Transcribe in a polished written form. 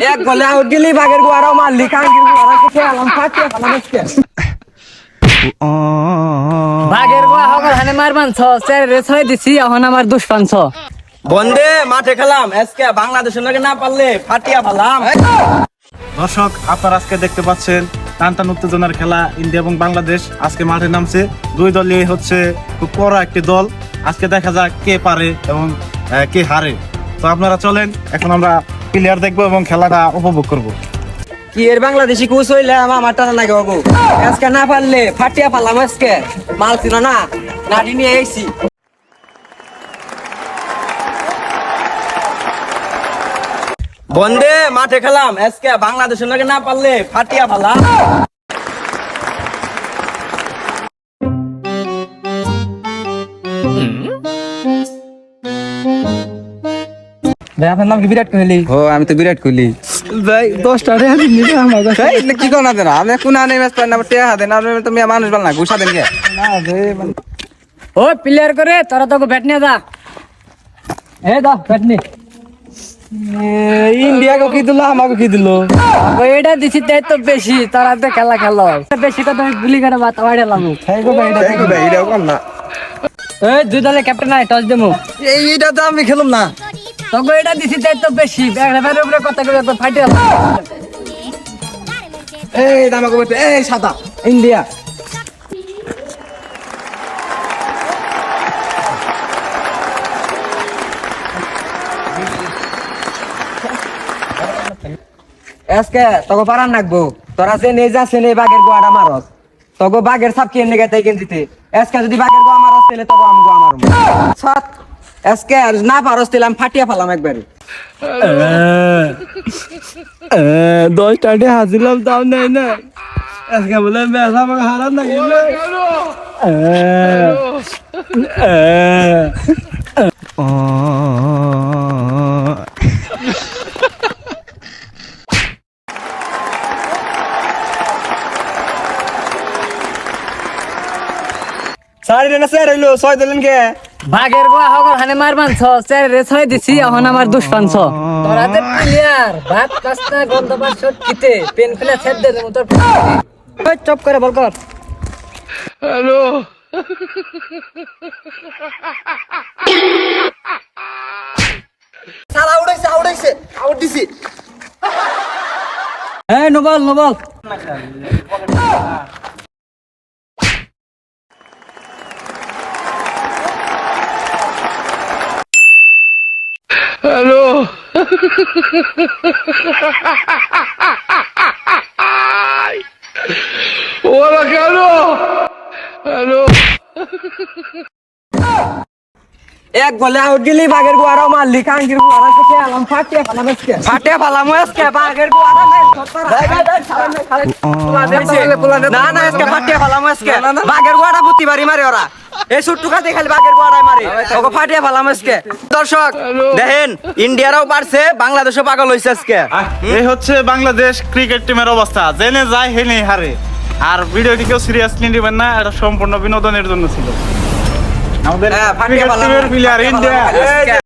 এক বলে আউট গেলি বাগের গোয়ারাও মারলি কাঙ্কির গোয়ারা থেকে আলাম ফাটিয়ে ফেলাম আজকে বাগের গোয়া হগল হানে মারবান ছ স্যার রে ছয় দিছি এখন আমার দুষ্পান ছ বন্দে মাঠে খেলাম আজকে বাংলাদেশের নাকি না পারলে ফাটিয়া ফেলাম। দর্শক আপনারা আজকে দেখতে পাচ্ছেন টানটান উত্তেজনার খেলা ইন্ডিয়া এবং বাংলাদেশ আজকে মাঠে নামছে। দুই দলই হচ্ছে খুব বড় একটি দল। আজকে দেখা যাক কে পারে এবং কে হারে। তো আপনারা চলেন, এখন আমরা প্লেয়ার দেখবো এবং খেলাটা উপভোগ করব। কি এর বাংলাদেশি কোচ হইলে আমার টানা নাকি বাবু আজকে না পারলে ফাটিয়া ফেলাম আজকে মাল ছিল না নাটি নিয়ে এসি। বন্দে মাঠে খেলাম আজকে বাংলাদেশের নাকি না পারলে ফাটিয়া ফেলাম। ভাই আপনার নাম কি বিরাট কোহলি? ও আমি তো বিরাট কোহলি ভাই 10 টাকা দিয়ে দিন আমার কাছে। এই কি কোন না দেন আপনি কোন আনে ম্যাচ পান না টিয়া দেন আর তো মিয়া মানুষ বাল না ঘুষা দেন কে না ভাই ও প্লেয়ার করে তোরা তো ব্যাট নিয়ে যা এ দা ব্যাট নি ইন্ডিয়াকে কি দিল আমাকে কি দিল এটা দিছি তাই তো বেশি তোরা তো খেলা খেলো বেশি কথা গুলি করে মাথা বাড়ালাম এইটাও কম না এই দুই দলে ক্যাপ্টেন আই টস দেমু এইটা তো আমি খেলুম না তোকে এটা দিছি তাই তো বেশি ব্যাগের উপরে কথা কই একবার ফাইটে গেল এই আমাকে বলতে এই সাদা ইন্ডিয়া আজকে তোকে পারান নাকবো তোরা সে নিয়ে যাচ্ছে নেই বাঘের গোয়াটা মারস তোকে বাঘের সাপ কিনে গেতে কিনতে আজকে যদি বাঘের গোয়া মারস তাহলে তোকে আমি গোয়া মারব সাত আজকে না পারস তাহলে আমি ফাটিয়া ফেলাম একবারে 10 টাকা হাজিলাম দাও নাই না আজকে বলে ম্যাচ আমাকে হারান না সারি না স্যার হইলো 6 দিলেন কে বাগের গোয়া হগল হানে মারবান ছ স্যার রে ছয় দিছি এখন আমার দুষ্পান ছ তোরা তো প্লেয়ার ভাত কাস্তা গন্ধ পাস শট কিতে পেন ফেলে ছেদ দে দেবো তোর ওই চপ করে বল কর সালা উড়াইছে আউট দিছি এই নোবল নোবল এক বলে আউট গেলি বাঘের গোয়ারাও মারলি কাঙ্কির গোয়ারা থেকে আলাম ফাটিয়া ফেলাম আজকে ফাটিয়া ফেলাম আজকে বাঘের গোয়ারা না না আজকে ফাটিয়া ফেলাম আজকে বাঘের গোয়ারা প্রতিবারই মারে ওরা এই সুট্টুকাতে খালি বাঘের গোয়ারাই মারে ওকে ফাটিয়া ফেলাম আজকে। দর্শক দেখেন ইন্ডিয়ারাও পারছে বাংলাদেশও পাগল হইছে আজকে। এই হচ্ছে বাংলাদেশ ক্রিকেট টিমের অবস্থা, জেনে যায় হেনে হারে। আর ভিডিওটি কেউ সিরিয়াসলি নেবেন না, এটা সম্পূর্ণ বিনোদনের জন্য ছিল। আমাদের ফাটিয়া ক্রিকেট ফেলাম টিমের প্লেয়ার ইন্ডিয়া